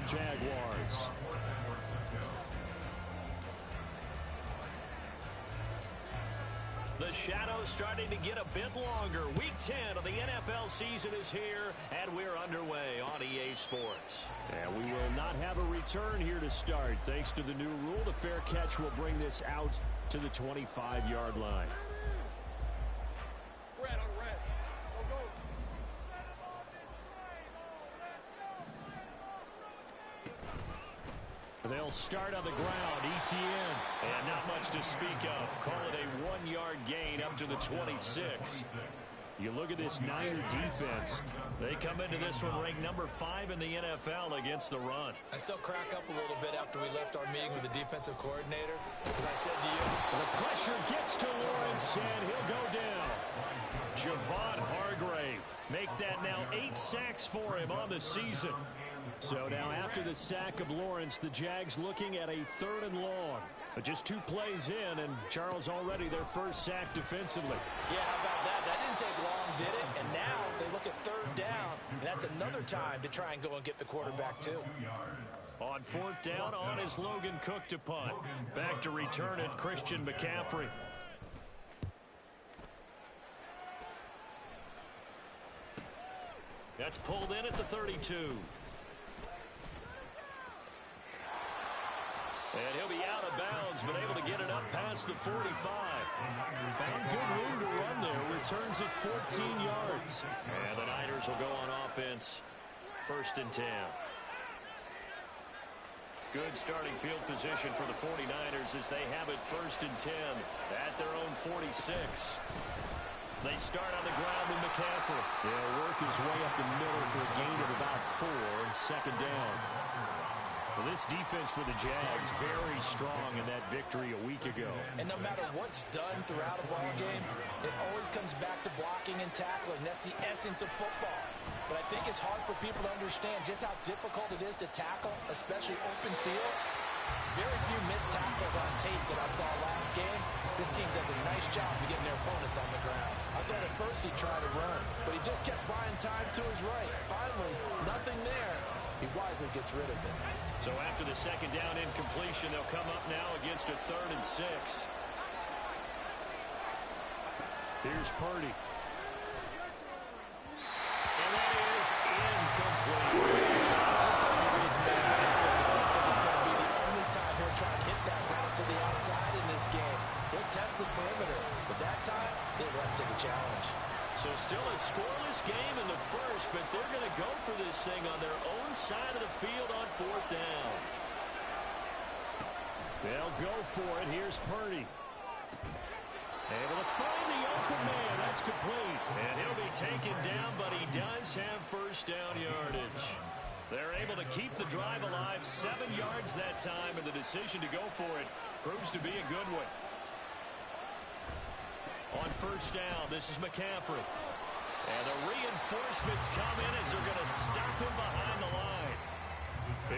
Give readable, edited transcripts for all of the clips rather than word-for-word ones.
Jaguars. The shadow's starting to get a bit longer. Week 10 of the NFL season is here, and we're underway on EA Sports. And we will not have a return here to start. Thanks to the new rule, the fair catch will bring this out to the 25-yard line. They'll start on the ground. ETN. And not much to speak of. Call it a 1-yard gain up to the 26. You look at this Niner defense. They come into this one ranked number 5 in the NFL against the run. I still crack up a little bit after we left our meeting with the defensive coordinator. As I said to you, the pressure gets to Lawrence, and he'll go down. Javon Hargrave. Make that now 8 sacks for him on the season. So now after the sack of Lawrence, the Jags looking at a 3rd and long. But just 2 plays in, and Charles already their first sack defensively. Yeah, how about that? That didn't take long, did it? And now they look at 3rd down, and that's another time to try and go and get the quarterback too. On 4th down, on is Logan Cook to punt. Back to return it, Christian McCaffrey. That's pulled in at the 32. And he'll be out of bounds, but able to get it up past the 45. Found good room to run there. Returns at 14 yards. And the Niners will go on offense. 1st and 10. Good starting field position for the 49ers as they have it 1st and 10 at their own 46. They start on the ground with McCaffrey. They'll work his way up the middle for a gain of about 4. 2nd down. Well, this defense for the Jags, very strong in that victory a week ago. And no matter what's done throughout a ball game, it always comes back to blocking and tackling. That's the essence of football. But I think it's hard for people to understand just how difficult it is to tackle, especially open field. Very few missed tackles on tape that I saw last game. This team does a nice job of getting their opponents on the ground. I thought at first he'd try to run, but he just kept buying time to his right. Finally, nothing there. He wisely gets rid of it. So after the 2nd down incompletion, they'll come up now against a 3rd and 6. Here's Purdy. And that is incomplete. To the outside in this game. He'll test the perimeter, but that time they run to the challenge. So still a scoreless game in the first, but they're going to go for this thing on their own side of the field on 4th down. They'll go for it. Here's Purdy. Able to find the open man. That's complete. And he'll be taken down, but he does have 1st down yardage. They're able to keep the drive alive, 7 yards that time, and the decision to go for it proves to be a good one. On 1st down, this is McCaffrey. And the reinforcements come in as they're going to stop him behind the line.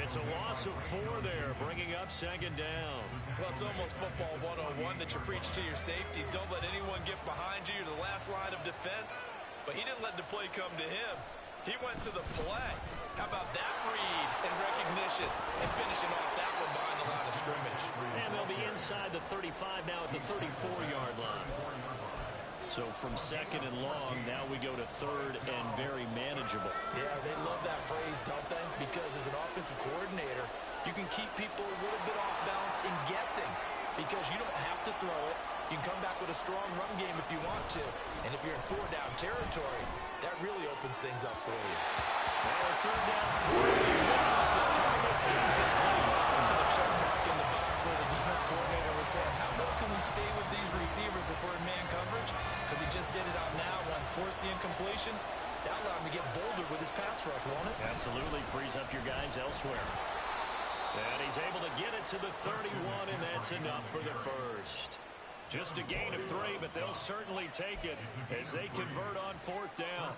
It's a loss of 4 there, bringing up 2nd down. Well, it's almost football 101 that you preach to your safeties. Don't let anyone get behind you. You're the last line of defense. But he didn't let the play come to him. He went to the play. How about that read and recognition and finishing off that one behind the line of scrimmage. And they'll be inside the 35 now at the 34-yard line. So from 2nd and long, now we go to 3rd and very manageable. Yeah, they love that phrase, don't they? Because as an offensive coordinator, you can keep people a little bit off balance and guessing because you don't have to throw it. You can come back with a strong run game if you want to. And if you're in 4-down territory, that really opens things up for you. Now 3rd down 3. This is the target. The check mark in the box where the defense coordinator was saying, how well can we stay with these receivers if we're in man coverage? Because he just did it on that one. Force the incompletion. That allowed him to get bolder with his pass rush, won't it? Absolutely. Frees up your guys elsewhere. And he's able to get it to the 31, and that's enough for the first. Just a gain of 3, but they'll certainly take it as they convert on 4th down.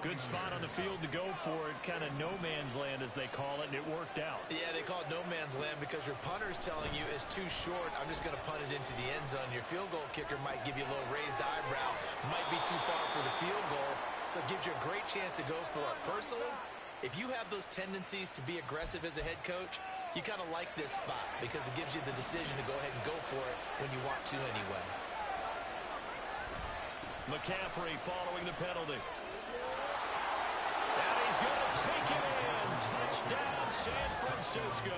Good spot on the field to go for it. Kind of no man's land, as they call it, and it worked out. Yeah, they call it no man's land because your punter's telling you it's too short. I'm just going to punt it into the end zone. Your field goal kicker might give you a little raised eyebrow. Might be too far for the field goal. So it gives you a great chance to go for it. Personally, If you have those tendencies to be aggressive as a head coach, you kind of like this spot because it gives you the decision to go ahead and go for it when you want to anyway. McCaffrey following the penalty. And he's going to take it in. Touchdown, San Francisco.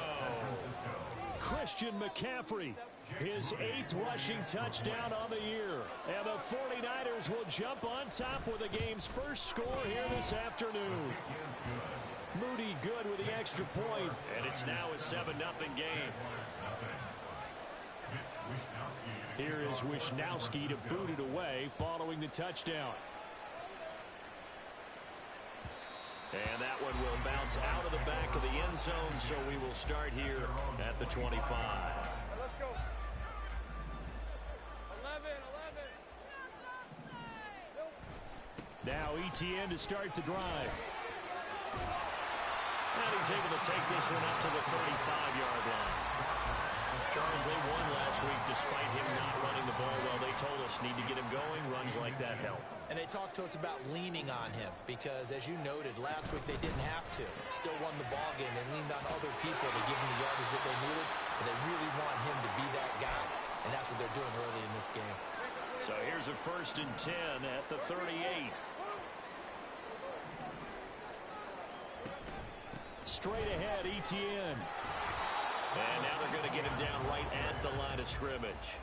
Christian McCaffrey, his 8th rushing touchdown on the year. And the 49ers will jump on top with the game's first score here this afternoon. Moody good with the extra point. And it's now a 7-0 game. Here is Wishnowsky to boot it away following the touchdown. And that one will bounce out of the back of the end zone, so we will start here at the 25. Let's go. 11. Now ETN to start the drive. And he's able to take this one up to the 35-yard line. Charles, they won last week despite him not running the ball well. They told us need to get him going. Runs like that help. And they talked to us about leaning on him because, as you noted, last week they didn't have to. Still won the ball game. They leaned on other people to give them the yardage that they needed, but they really want him to be that guy, and that's what they're doing early in this game. So here's a 1st and 10 at the 38. Straight ahead, ETN. And now they're going to get him down right at the line of scrimmage.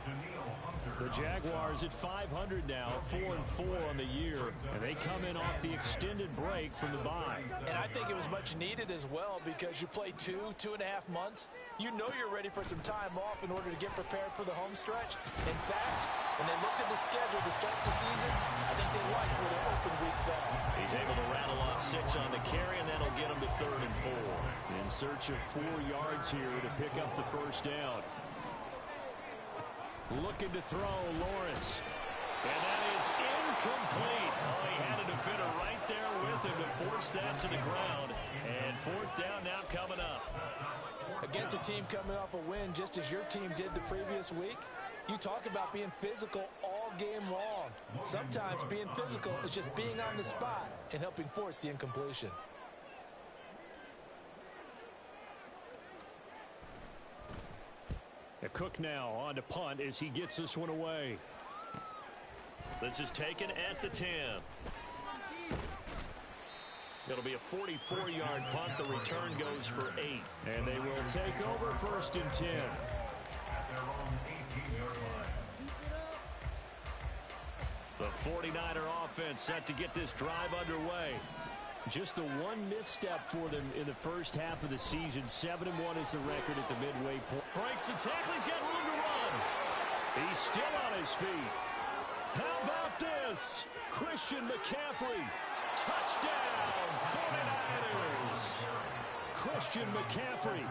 The Jaguars at 500 now, 4-4 on the year, and they come in off the extended break from the bye. And I think it was much needed as well because you play 2.5 months. You know you're ready for some time off in order to get prepared for the home stretch. In fact, when they looked at the schedule to start the season, I think they liked where their open week fell. He's able to rattle off 6 on the carry, and that'll get him to 3rd and 4. In search of 4 yards here to pick up the first down. Looking to throw, Lawrence. And that is incomplete. Oh, he had a defender right there with him to force that to the ground. And 4th down now coming up. Against a team coming off a win just as your team did the previous week, you talk about being physical all game long. Sometimes being physical is just being on the spot and helping force the incompletion. A Cook now on to punt as he gets this one away. This is taken at the 10. It'll be a 44-yard punt. The return goes for 8. And they will take over 1st and 10. The 49er offense set to get this drive underway. Just the one misstep for them in the first half of the season. 7-1 is the record at the midway point. Breaks the tackle. He's got room to run. He's still on his feet. How about this? Christian McCaffrey. Touchdown, 49ers. Christian McCaffrey.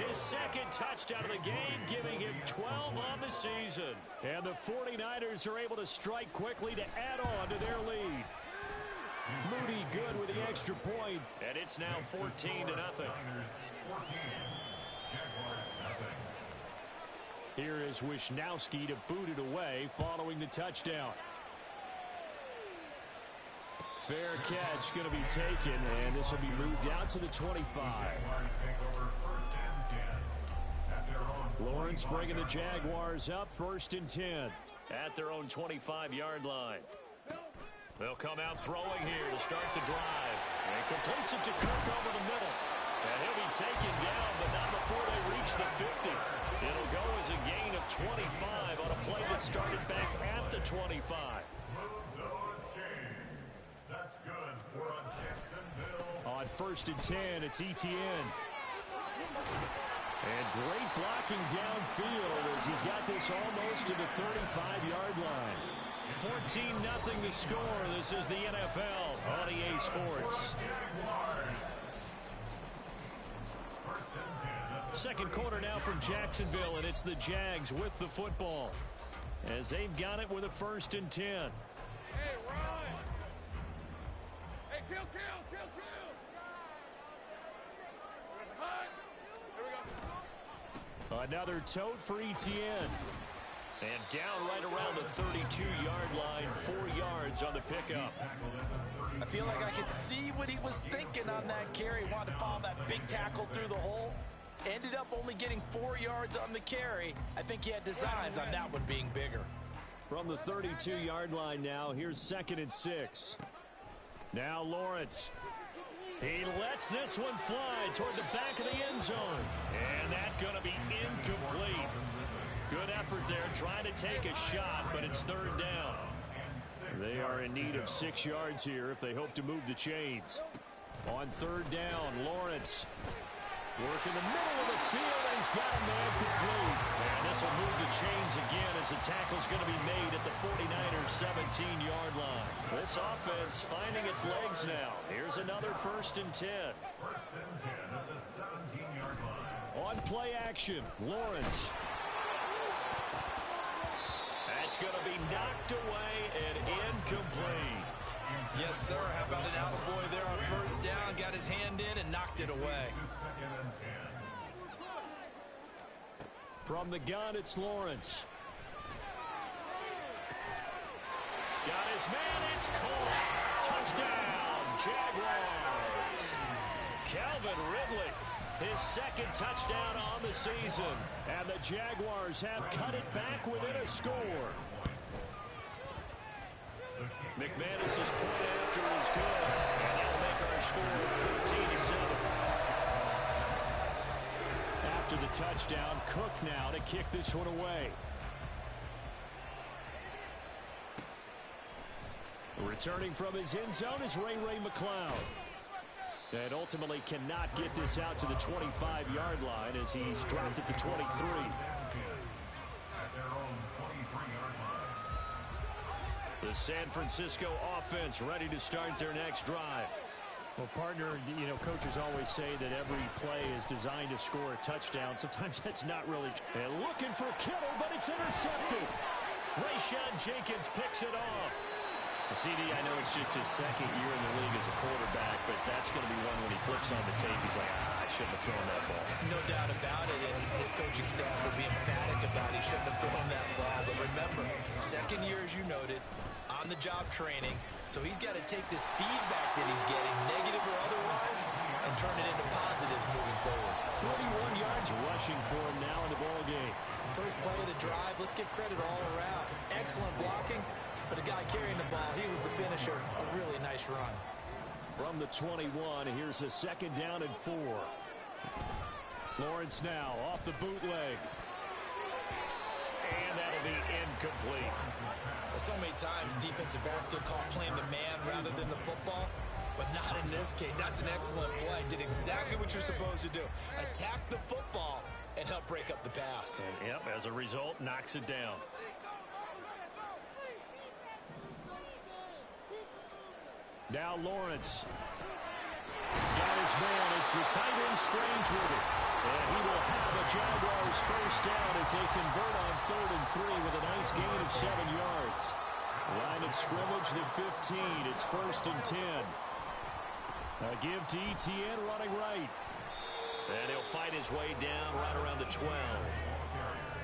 His 2nd touchdown of the game, giving him 12 on the season. And the 49ers are able to strike quickly to add on to their lead. Moody good with the extra point. And it's now 14-0. Here is Wishnowsky to boot it away following the touchdown. Fair catch going to be taken, and this will be moved out to the 25. Lawrence bringing the Jaguars up 1st and 10. At their own 25-yard line. They'll come out throwing here to start the drive. And completes it to Kirk over the middle. And he'll be taken down, but not before they reach the 50. It'll go as a gain of 25 on a play that started back at the 25. On 1st and 10, it's ETN. And great blocking downfield as he's got this almost to the 35-yard line. 14-0 the score. This is the NFL on EA Sports. Second quarter now from Jacksonville, and it's the Jags with the football as they've got it with a 1st and 10. Hey, run! Hey, kill! Another tote for ETN. And down right around the 32-yard line, 4 yards on the pickup. I feel like I could see what he was thinking on that carry. Wanted to follow that big tackle through the hole. Ended up only getting 4 yards on the carry. I think he had designs on that one being bigger. From the 32-yard line now, here's 2nd and 6. Now Lawrence. He lets this one fly toward the back of the end zone. And that's going to be incomplete. Good effort there trying to take a shot, but it's 3rd down. They are in need of 6 yards here if they hope to move the chains. On 3rd down, Lawrence. Work in the middle of the field, and he's got a man complete. And this will move the chains again as the tackle's going to be made at the 49ers' 17-yard line. This offense finding its legs now. Here's another 1st and 10. On play action, Lawrence. That's going to be knocked away and incomplete. Yes, sir. How about an attaboy there on 1st down? Got his hand in and knocked it away. From the gun, it's Lawrence. Got his man. It's caught. Touchdown, Jaguars. Calvin Ridley, his 2nd touchdown on the season. And the Jaguars have cut it back within a score. McManus's point after is good, and that'll make our score 14-7. After the touchdown, Cook now to kick this one away. Returning from his end zone is Ray McCloud. And ultimately cannot get this out to the 25-yard line as he's dropped at the 23. The San Francisco offense ready to start their next drive. Well, partner, you know, coaches always say that every play is designed to score a touchdown. Sometimes that's not really true. And looking for Kittle, but it's intercepted. Rayshon Jenkins picks it off. CD, I know it's just his 2nd year in the league as a quarterback, but that's going to be one when he flips on the tape, he's like, I shouldn't have thrown that ball. No doubt about it, and his coaching staff will be emphatic about he shouldn't have thrown that ball. But remember, 2nd year, as you noted, on-the-job training, so he's got to take this feedback that he's getting, negative or otherwise, and turn it into positives moving forward. 41 yards rushing for him now in the ball game. First play of the drive, let's give credit all around. Excellent blocking. For the guy carrying the ball, he was the finisher. A really nice run. From the 21, here's a 2nd down and 4. Lawrence now off the bootleg. And that'll be incomplete. So many times defensive backs get caught playing the man rather than the football, but not in this case. That's an excellent play. Did exactly what you're supposed to do. Attack the football and help break up the pass. And yep, as a result, knocks it down. Now Lawrence. Got his man. It's the tight end Strange with it. And he will have a Jaguars 1st down as they convert on 3rd and 3 with a nice gain of 7 yards. Line of scrimmage, the 15. It's 1st and 10. A give to ETN running right. And he'll fight his way down right around the 12.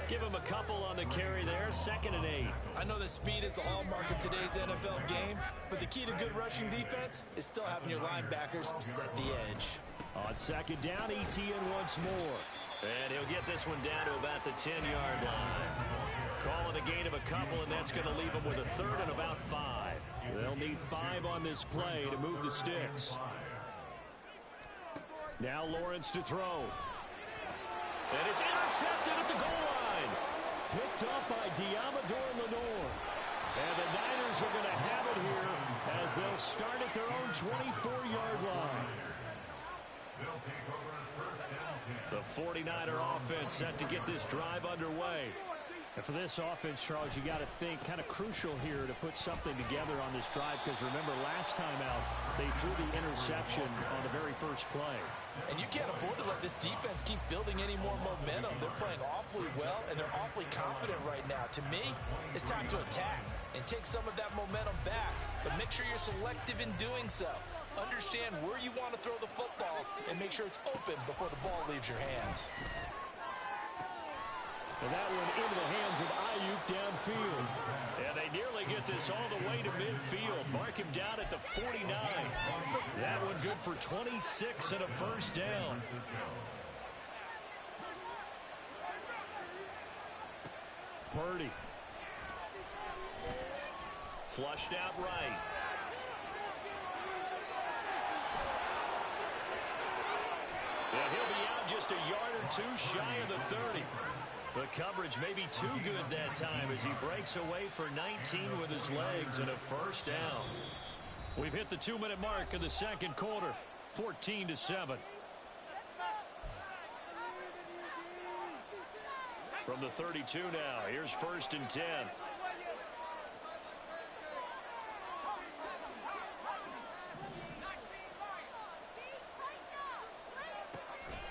Give him a couple on the carry there. 2nd and 8. I know that speed is the hallmark of today's NFL game, but the key to good rushing defense is still having your linebackers set the edge. On 2nd down, ETN once more. And he'll get this one down to about the 10-yard line. Calling a gain of a couple, and that's going to leave him with a 3rd and about 5. They'll need 5 on this play to move the sticks. Now Lawrence to throw. And it's intercepted at the goal line. Picked up by Diamador Lenore. And the Niners are going to have it here as they'll start at their own 24-yard line. The 49er offense set to get this drive underway. And for this offense, Charles, you got to think kind of crucial here to put something together on this drive, because remember last time out they threw the interception on the very first play. And you can't afford to let this defense keep building any more momentum. They're playing awfully well, and they're awfully confident right now. To me, it's time to attack and take some of that momentum back, but make sure you're selective in doing so. Understand where you want to throw the football and make sure it's open before the ball leaves your hands. And that one into the hands of Ayuk downfield. And they nearly get this all the way to midfield. Mark him down at the 49. That one good for 26 and a first down. Purdy. Flushed out right. And he'll be out just a yard or two shy of the 30. The coverage may be too good that time as he breaks away for 19 with his legs and a first down. We've hit the 2-minute mark of the second quarter. 14-7. From the 32 now, here's 1st and 10.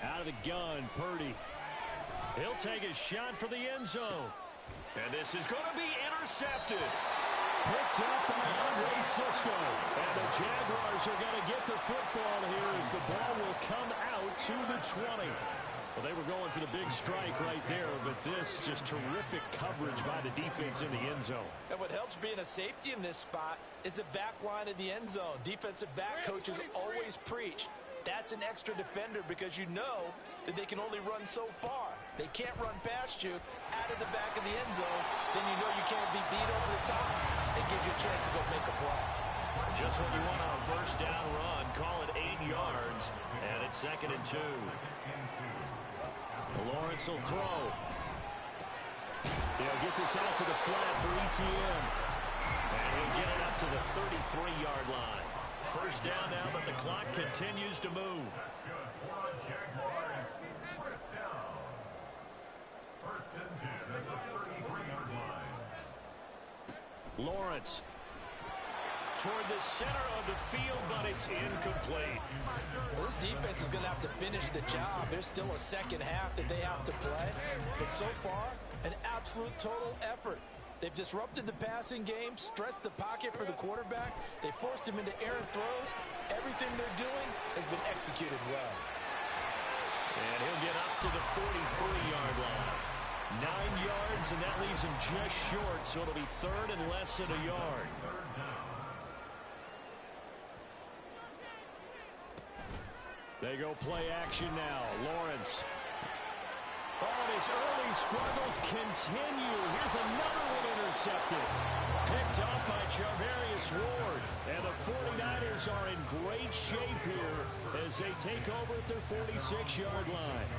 Out of the gun, Purdy. He'll take a shot for the end zone. And this is going to be intercepted. Picked up by Andre Cisco. And the Jaguars are going to get the football here as the ball will come out to the 20. Well, they were going for the big strike right there, but this just terrific coverage by the defense in the end zone. And what helps being a safety in this spot is the back line of the end zone. Defensive back coaches always preach. That's an extra defender because you know that they can only run so far. They can't run past you out of the back of the end zone. Then you know you can't be beat over the top. It gives you a chance to go make a play. Just what you want on a first down run. Call it 8 yards. And it's 2nd and 2. Lawrence will throw. He'll get this out to the flat for ETN. And he'll get it up to the 33-yard line. First down now, but the clock continues to move. Lawrence. Toward the center of the field, but it's incomplete. Well, this defense is going to have to finish the job. There's still a second half that they have to play. But so far, an absolute total effort. They've disrupted the passing game, stressed the pocket for the quarterback. They forced him into errant throws. Everything they're doing has been executed well. And he'll get up to the 43-yard line. 9 yards, and that leaves him just short, so it'll be 3rd and less than a yard. They go play action now. Lawrence. Oh, and his early struggles continue. Here's another one intercepted. Picked up by Charvarius Ward. And the 49ers are in great shape here as they take over at their 46-yard line.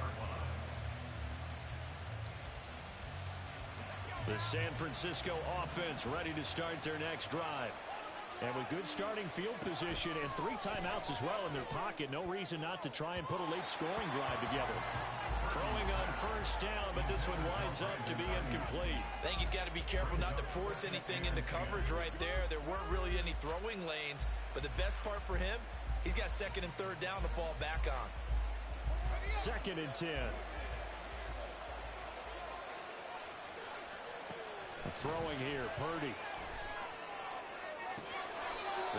The San Francisco offense ready to start their next drive. And with good starting field position and 3 timeouts as well in their pocket, no reason not to try and put a late scoring drive together. Throwing on first down, but this one winds up to be incomplete. I think he's got to be careful not to force anything into coverage right there. There weren't really any throwing lanes, but the best part for him, he's got 2nd and 3rd down to fall back on. 2nd and 10. Throwing here, Purdy.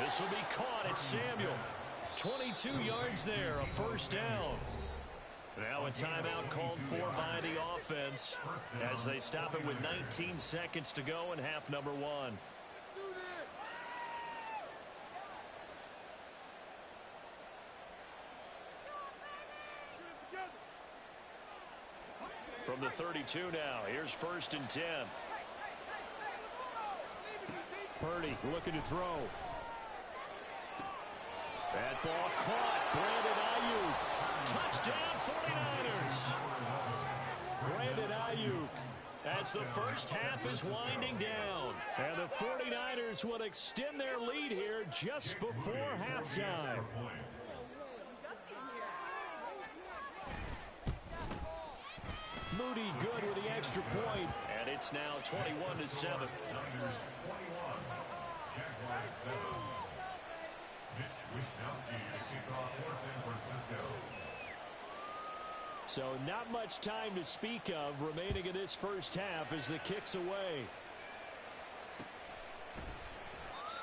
This will be caught at Samuel. 22 yards there, a first down. Now a timeout called for by the offense as they stop it with 19 seconds to go in half number 1. From the 32 now, here's 1st and 10. Purdy looking to throw. That ball caught. Brandon Ayuk. Touchdown 49ers. Brandon Ayuk. As the first half is winding down. And the 49ers will extend their lead here just before halftime. Moody good with the extra point. And it's now 21-7. So not much time to speak of remaining in this first half as the kick's away.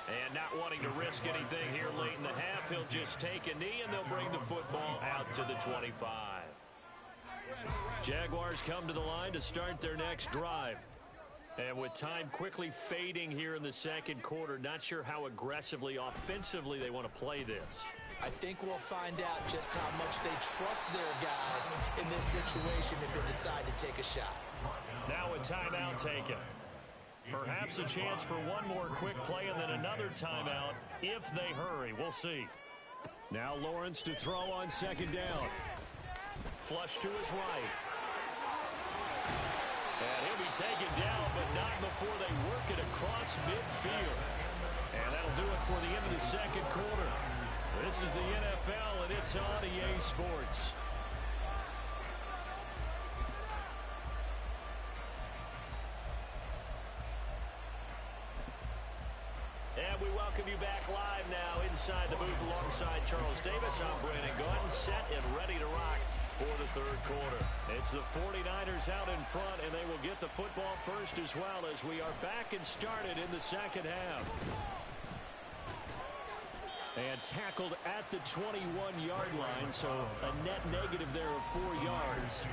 And not wanting to risk anything here late in the half, he'll just take a knee and they'll bring the football out to the 25. Jaguars come to the line to start their next drive. And with time quickly fading here in the second quarter, not sure how aggressively, offensively they want to play this. I think we'll find out just how much they trust their guys in this situation if they decide to take a shot. Now a timeout taken. Perhaps a chance for one more quick play and then another timeout if they hurry. We'll see. Now Lawrence to throw on second down. Flush to his right. And he'll be taken down, but not before they work it across midfield. And that'll do it for the end of the second quarter. This is the NFL, and it's on EA Sports. And we welcome you back live now inside the booth alongside Charles Davis. I'm Brandon Gordon, set and ready to rock for the third quarter. It's the 49ers out in front, and they will get the football first as well as we are back and started in the second half. And tackled at the 21-yard line, so a net negative there of 4 yards.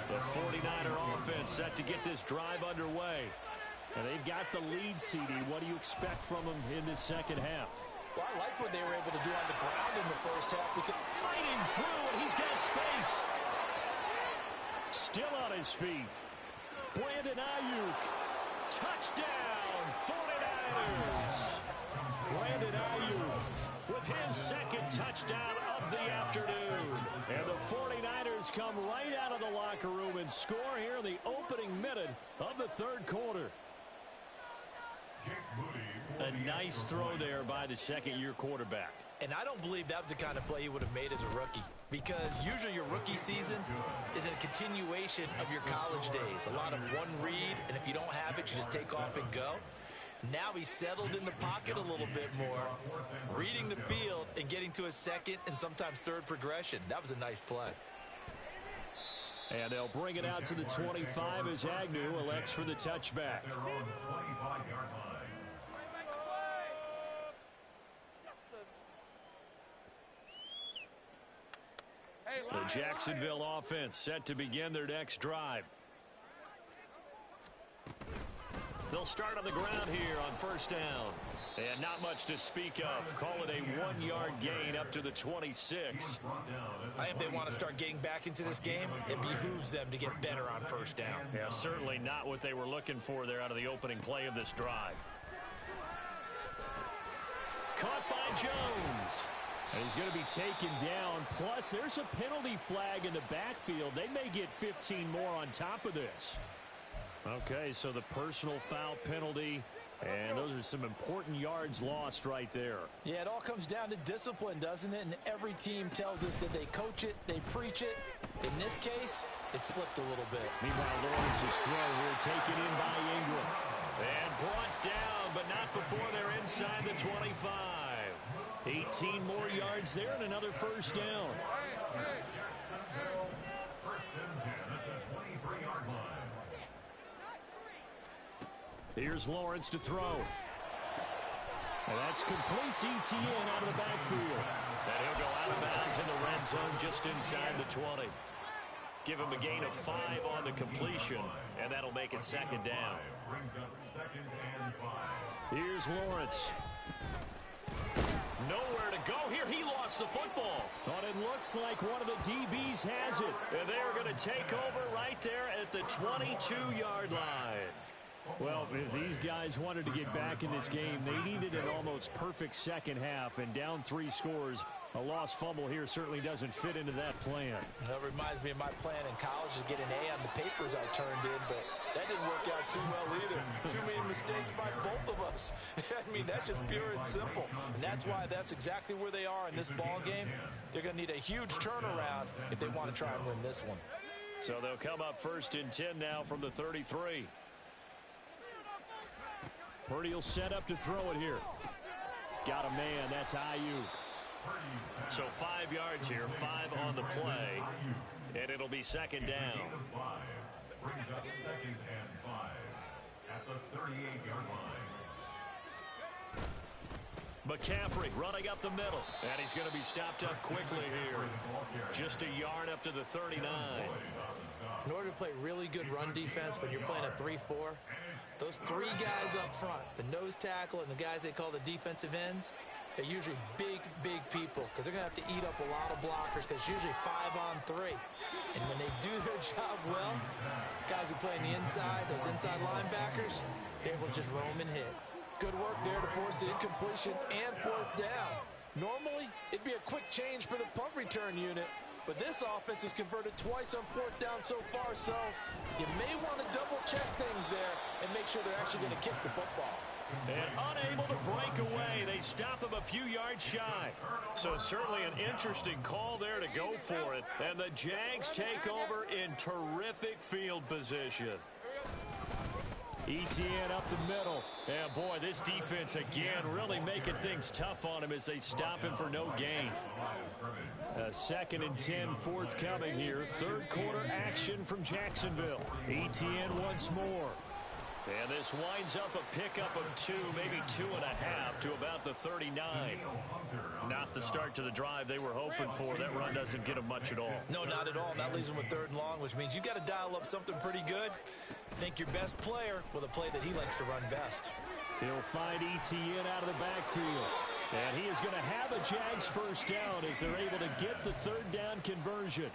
The 49er offense set to get this drive underway. And they've got the lead, CD. What do you expect from them in this second half? Well, I like what they were able to do on the ground in the first half. Because fighting through, and he's got space. Still on his feet. Brandon Ayuk. Touchdown, 49ers. Brandon Ayuk with his second touchdown of the afternoon. And the 49ers come right out of the locker room and score here in the opening minute of the third quarter. A nice throw there by the second-year quarterback. And I don't believe that was the kind of play he would have made as a rookie. Because usually your rookie season is a continuation of your college days. A lot of one read, and if you don't have it, you just take off and go. Now he's settled in the pocket a little bit more, reading the field and getting to a second and sometimes third progression. That was a nice play. And they'll bring it out to the 25 as Agnew elects for the touchback. The Jacksonville offense set to begin their next drive. They'll start on the ground here on first down. And not much to speak of. Call it a 1-yard gain up to the 26. I think if they want to start getting back into this game, it behooves them to get better on first down. Yeah, certainly not what they were looking for there out of the opening play of this drive. Caught by Jones. And he's going to be taken down. Plus, there's a penalty flag in the backfield. They may get 15 more on top of this. Okay, so the personal foul penalty, and those are some important yards lost right there. Yeah, it all comes down to discipline, doesn't it? And every team tells us that they coach it, they preach it. In this case, it slipped a little bit. Meanwhile, Lawrence's throw here taken in by Ingram. And brought down, but not before they're inside the 25. 18 more yards there and another first down. Here's Lawrence to throw. And that's complete ETN out of the backfield. And he'll go out of bounds in the red zone just inside the 20. Give him a gain of 5 on the completion, and that'll make it second down. Here's Lawrence. Nowhere to go here. He lost the football. But it looks like one of the DBs has it. And they're going to take over right there at the 22-yard line. Well, if these guys wanted to get back in this game, they needed an almost perfect second half, and down 3 scores. A lost fumble here certainly doesn't fit into that plan. That reminds me of my plan in college to get an A on the papers I turned in, but that didn't work out too well either. Too many mistakes by both of us. I mean, that's just pure and simple. And that's why that's exactly where they are in this ball game. They're going to need a huge turnaround if they want to try and win this one. So they'll come up first and 10 now from the 33. Purdy will set up to throw it here. Got a man. That's Ayuk. So 5 yards here, 5 on the play, and it'll be second down. Brings up second and 5 at the 38-yard line. McCaffrey running up the middle. And he's going to be stopped up quickly here. Just a yard up to the 39. In order to play really good run defense when you're playing a 3-4, those three guys up front, the nose tackle and the guys they call the defensive ends, they're usually big people because they're going to have to eat up a lot of blockers because it's usually 5-on-3. And when they do their job well, guys who play on the inside, those inside linebackers, they're able to just roam and hit. Good work there to force the incompletion and fourth down. Normally, it'd be a quick change for the punt return unit, but this offense has converted twice on fourth down so far, so you may want to double-check things there and make sure they're actually going to kick the football. And unable to break away, they stop him a few yards shy. So certainly an interesting call there to go for it. And the Jags take over in terrific field position. ETN up the middle. And boy, this defense again really making things tough on him as they stop him for no gain. A 2nd and 10 forthcoming here. Third quarter action from Jacksonville. ETN once more. And this winds up a pickup of 2, maybe 2.5 to about the 39. Not the start to the drive they were hoping for. That run doesn't get them much at all. No, not at all. That leaves them with 3rd and long, which means you got to dial up something pretty good. Think your best player with a play that he likes to run best. He'll find ETN out of the backfield. And he is going to have a Jags first down as they're able to get the 3rd down conversion.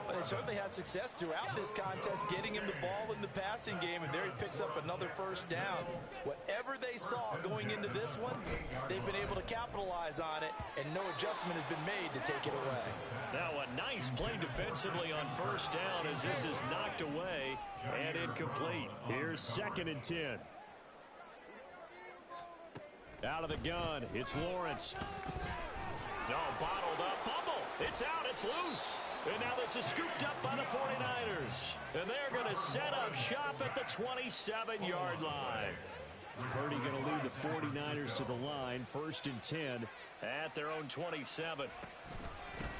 But they certainly had success throughout this contest getting him the ball in the passing game, and there he picks up another first down. Whatever they saw going into this one, they've been able to capitalize on it, and no adjustment has been made to take it away. Now a nice play defensively on first down as this is knocked away and incomplete. Here's 2nd and 10. Out of the gun, it's Lawrence. No, bottled up, fumble. It's out, it's loose. And now this is scooped up by the 49ers. And they're going to set up shop at the 27-yard line. Purdy going to lead the 49ers to the line, 1st and 10 at their own 27.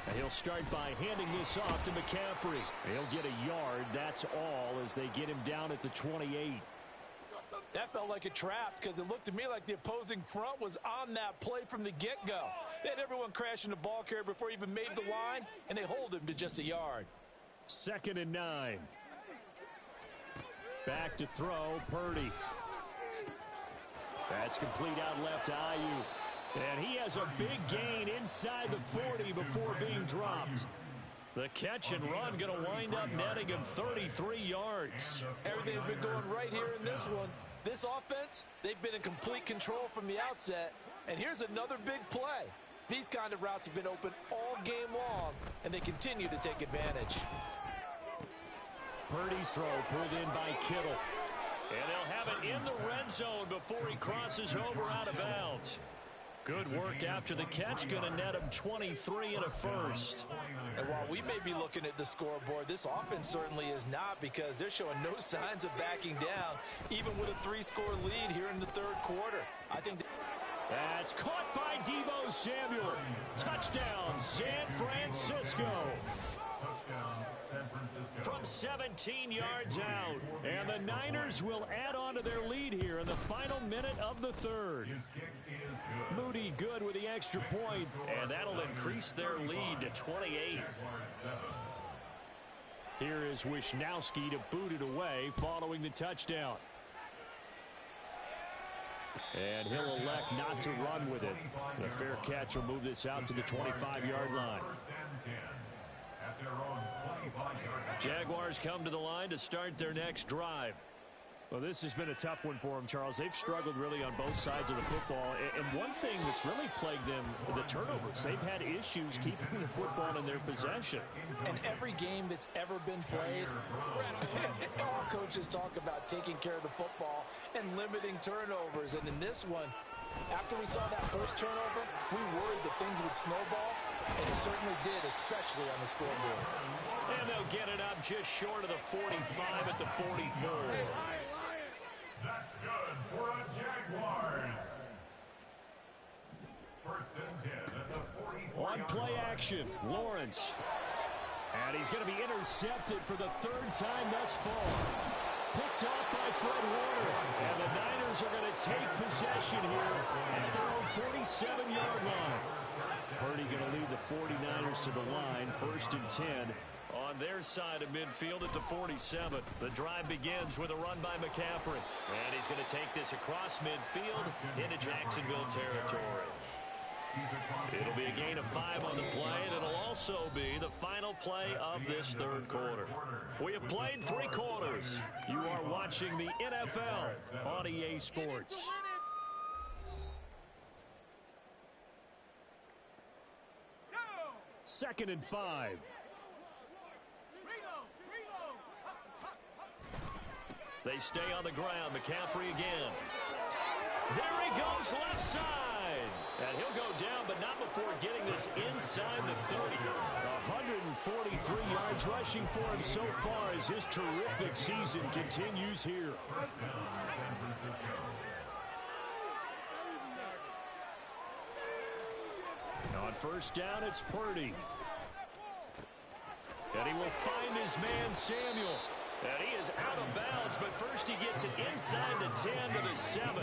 And he'll start by handing this off to McCaffrey. He'll get a yard, that's all, as they get him down at the 28. That felt like a trap because it looked to me like the opposing front was on that play from the get-go. They had everyone crashing the ball carrier before he even made the line, and they hold him to just a yard. 2nd and 9. Back to throw, Purdy. That's complete out left to Ayuk. And he has a big gain inside the 40 before being dropped. The catch and run going to wind up netting him 33 yards. Everything's been going right here in this one. This offense, they've been in complete control from the outset. And here's another big play. These kind of routes have been open all game long, and they continue to take advantage. Purdy's throw pulled in by Kittle. And they'll have it in the red zone before he crosses over out of bounds. Good work after the catch, going to net him 23 and a first. And while we may be looking at the scoreboard, this offense certainly is not because they're showing no signs of backing down, even with a 3-score lead here in the 3rd quarter. I think that's caught by Deebo Samuel. Touchdown, San Francisco. From 17 yards out. And the Niners will add on to their lead here in the final minute of the 3rd. Moody good with the extra point. And that'll increase their lead to 28. Here is Wisnowski to boot it away following the touchdown. And he'll elect not to run with it. The fair catch will move this out to the 25-yard line. Jaguars come to the line to start their next drive. Well, this has been a tough one for them, Charles. They've struggled really on both sides of the football. And one thing that's really plagued them, the turnovers. They've had issues keeping the football in their possession. in every game that's ever been played, all coaches talk about taking care of the football and limiting turnovers. And in this one, after we saw that first turnover, we worried that things would snowball, and it certainly did, especially on the scoreboard. And they'll get it up just short of the 45 at the 44. That's good for a Jaguars. First and 10 at the 44. On play action, Lawrence. And he's going to be intercepted for the third time thus far. Picked off by Fred Warner. And the Niners are going to take possession here at their own 47-yard line. Purdy going to lead the 49ers to the line, 1st and 10. On their side of midfield at the 47, the drive begins with a run by McCaffrey. And he's going to take this across midfield into Jacksonville territory. It'll be a gain of 5 on the play, and it'll also be the final play of this third quarter. We have played 3 quarters. You are watching the NFL on EA Sports. Second and 5. They stay on the ground. McCaffrey again. There he goes left side. And he'll go down, but not before getting this inside the 30. 143 yards rushing for him so far as his terrific season continues here. On first down, it's Purdy. And he will find his man, Samuel. And he is out of bounds, but first he gets it inside the 10 to the 7.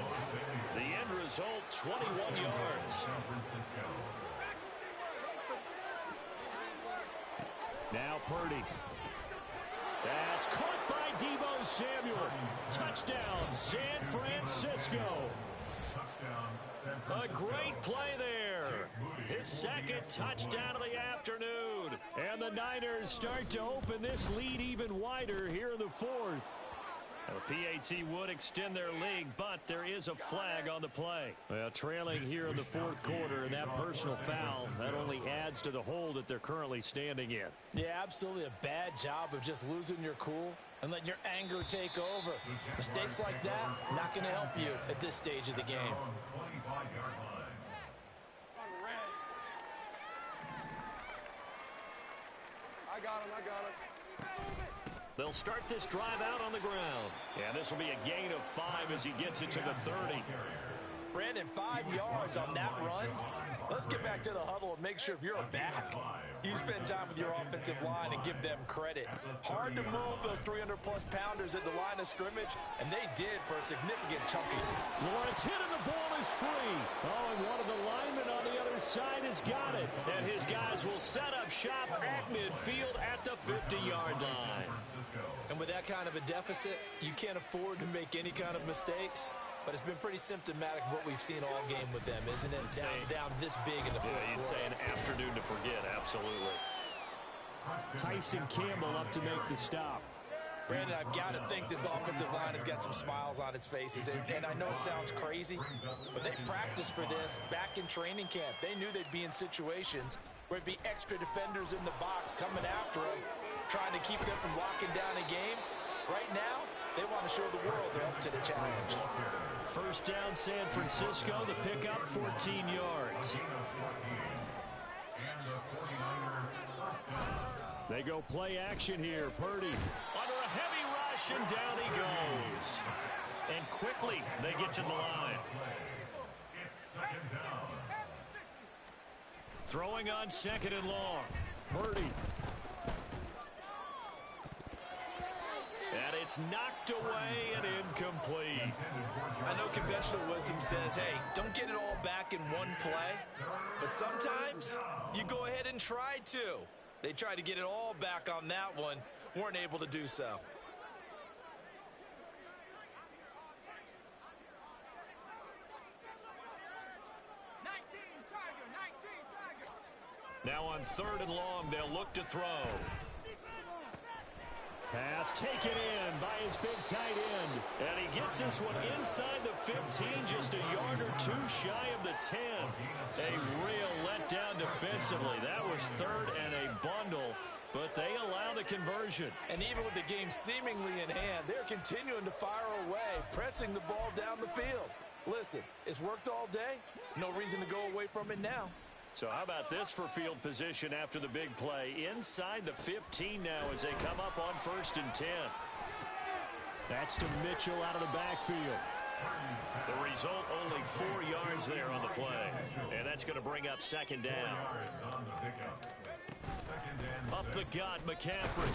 The end result, 21 yards. Now Purdy. That's caught by Deebo Samuel. Touchdown, San Francisco. A great play there. His second touchdown of the afternoon. And the Niners start to open this lead even wider here in the 4th. PAT would extend their lead, but there is a flag on the play. Well, trailing here in the 4th quarter, and that personal foul, that only adds to the hole that they're currently standing in. Yeah, absolutely a bad job of just losing your cool and letting your anger take over. Mistakes like that, not going to help you at this stage of the game. I got him. They'll start this drive out on the ground. And this will be a gain of 5 as he gets it to the 30. Brandon, 5 yards on that run. Let's get back to the huddle and make sure if you're a back, you spend time with your offensive line and give them credit. Hard to move those 300-plus pounders at the line of scrimmage, and they did for a significant chunk of it. Lawrence hit and the ball is free. Oh, and one of the linemen on the other side has got it. And his guys will set up shop at midfield at the 50-yard line. And with that kind of a deficit, you can't afford to make any kind of mistakes. But it's been pretty symptomatic of what we've seen all game with them, isn't it? Down this big in the fourth quarter. You'd say an afternoon to forget, absolutely. Tyson Campbell up to make the stop. Brandon, I've got to think this offensive line has got some smiles on its faces. And I know it sounds crazy, but they practiced for this back in training camp. They knew they'd be in situations where it'd be extra defenders in the box coming after them, trying to keep them from locking down a game. Right now, they want to show the world they're up to the challenge. First down, San Francisco. The pickup, 14 yards. They go play action here. Purdy under a heavy rush, and down he goes. And quickly, they get to the line. Throwing on 2nd and long. Purdy. And it's knocked away and incomplete. I know conventional wisdom says, hey, don't get it all back in one play. But sometimes you go ahead and try to. They tried to get it all back on that one. Weren't able to do so. Now on 3rd and long, they'll look to throw. Pass taken in by his big tight end. And he gets this one inside the 15, just a yard or 2 shy of the 10. A real letdown defensively. That was 3rd and a bundle, but they allow the conversion. And even with the game seemingly in hand, they're continuing to fire away, pressing the ball down the field. Listen, it's worked all day. No reason to go away from it now. So how about this for field position after the big play? Inside the 15 now as they come up on 1st and 10. That's to Mitchell out of the backfield. The result, only 4 yards there on the play. And that's going to bring up 2nd down. Up the gut, McCaffrey.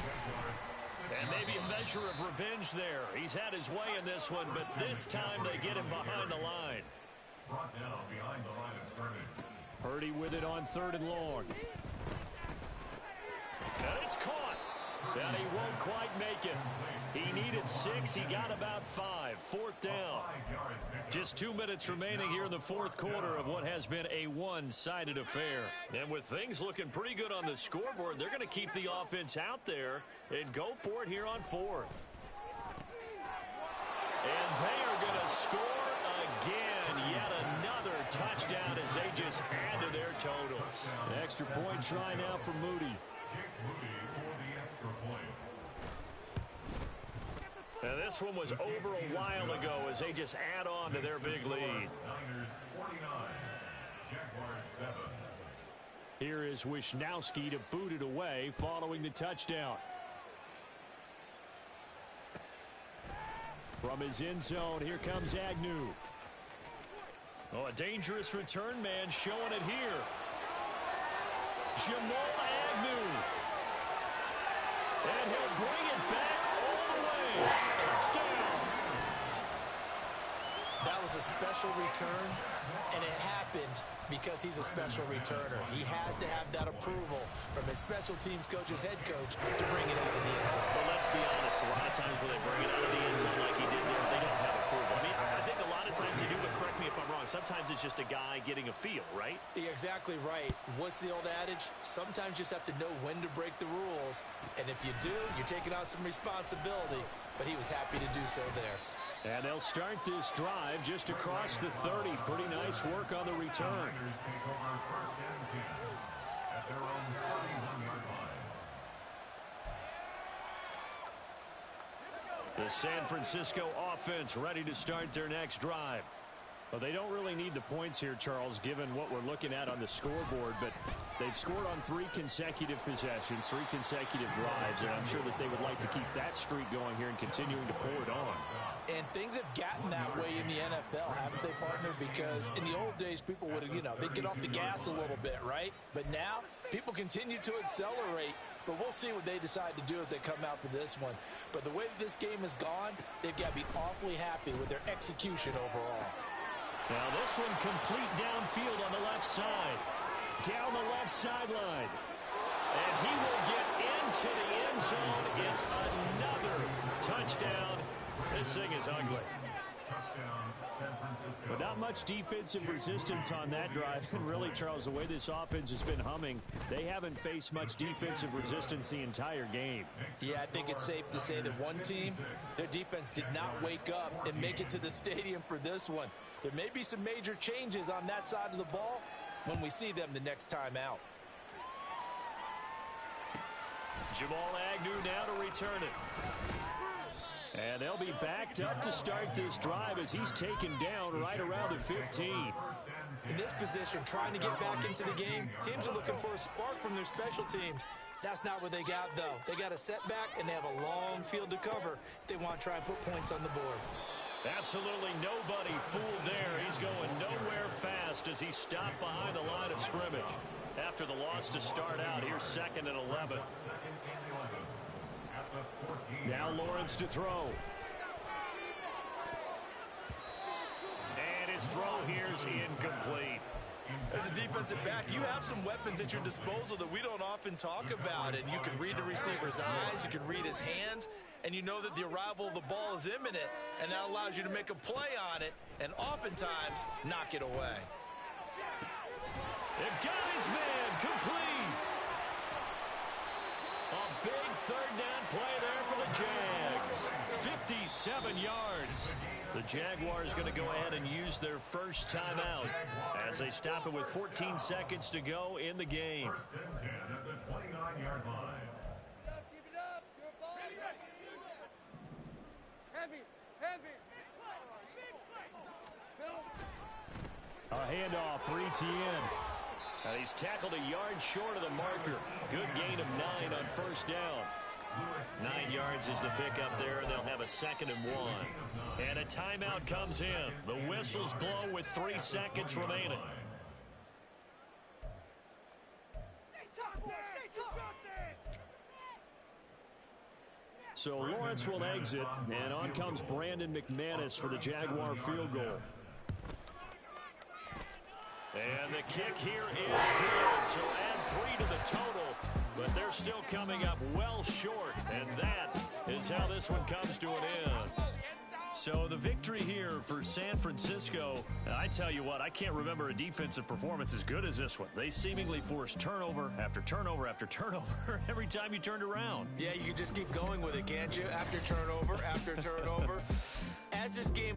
And maybe a measure of revenge there. He's had his way in this one, but this time they get him behind the line. Brought down behind the line of scrimmage. Purdy with it on 3rd and long. And it's caught. And he won't quite make it. He needed 6. He got about 5. 4th down. Just 2 minutes remaining here in the 4th quarter of what has been a one-sided affair. And with things looking pretty good on the scoreboard, they're going to keep the offense out there and go for it here on 4th. And they are going to score again. Yet another touchdown as they just add to their totals. An extra point try now for Moody. Jake Moody for the extra point. Now this one was over a while ago as they just add on to their big lead. Niners 49, Jaguars 7. Here is Wisnowski to boot it away following the touchdown. From his end zone, here comes Agnew. Oh, a dangerous return man showing it here. Jamal Agnew. And he'll bring it back all the way. Touchdown. That was a special return, and it happened because he's a special returner. He has to have that approval from his special teams coach's head coach to bring it out of the end zone. But let's be honest, a lot of times when they bring it out of the end zone like he did there, they don't have approval. I mean, I think a lot of times they do, but correct me if I'm wrong. Sometimes it's just a guy getting a feel, right? You're exactly right. What's the old adage? Sometimes you just have to know when to break the rules, and if you do, you're taking on some responsibility, but he was happy to do so there. And they'll start this drive just across the 30. Pretty nice work on the return. Niners take over 1st and 10 at their own 31-yard line. The San Francisco offense ready to start their next drive. Well, they don't really need the points here, Charles, given what we're looking at on the scoreboard, but they've scored on 3 consecutive possessions, 3 consecutive drives, and I'm sure that they would like to keep that streak going here and continuing to pull it on. And things have gotten that way in the NFL, haven't they, partner? Because in the old days, people would, they'd get off the gas a little bit, right? But now, people continue to accelerate, but we'll see what they decide to do as they come out for this one. But the way that this game has gone, they've got to be awfully happy with their execution overall. Now this one complete downfield on the left side. Down the left sideline. And he will get into the end zone. It's another touchdown. This thing is ugly. Touchdown, San Francisco. But not much defensive resistance on that drive. And really, Charles, the way this offense has been humming, they haven't faced much defensive resistance the entire game. Yeah, I think it's safe to say that one team, their defense did not wake up and make it to the stadium for this one. There may be some major changes on that side of the ball when we see them the next time out. Jamal Agnew now to return it. And they'll be backed up to start this drive as he's taken down right around the 15. In this position, trying to get back into the game, teams are looking for a spark from their special teams. That's not what they got, though. They got a setback, and they have a long field to cover if they want to try and put points on the board. Absolutely nobody fooled there. He's going nowhere fast as he stopped behind the line of scrimmage. After the loss to start out, here's 2nd and 11. Now Lawrence to throw. And his throw here's incomplete. As a defensive back, you have some weapons at your disposal that we don't often talk about. And you can read the receiver's eyes, you can read his hands, and you know that the arrival of the ball is imminent, and that allows you to make a play on it and oftentimes knock it away. They've got his man complete. A big 3rd down play there for the Jags. 57 yards. The Jaguars going to go ahead and use their first timeout as they stop it with 14 seconds to go in the game. 1st and 10 at the 29-yard line. Keep it up. Your ball. Heavy. Heavy. A handoff for Etienne. And he's tackled a yard short of the marker. Good gain of 9 on 1st down. 9 yards is the pickup there. They'll have a 2nd and 1. And a timeout comes in. The whistles blow with 3 seconds remaining. So Lawrence will exit, and on comes Brandon McManus for the Jaguar field goal. And the kick here is good, so add 3 to the total, but they're still coming up well short, and that is how this one comes to an end. So the victory here for San Francisco, I tell you what, I can't remember a defensive performance as good as this one. They seemingly forced turnover after turnover after turnover every time you turned around. Yeah, you can just keep going with it, can't you? After turnover, after turnover. As this game...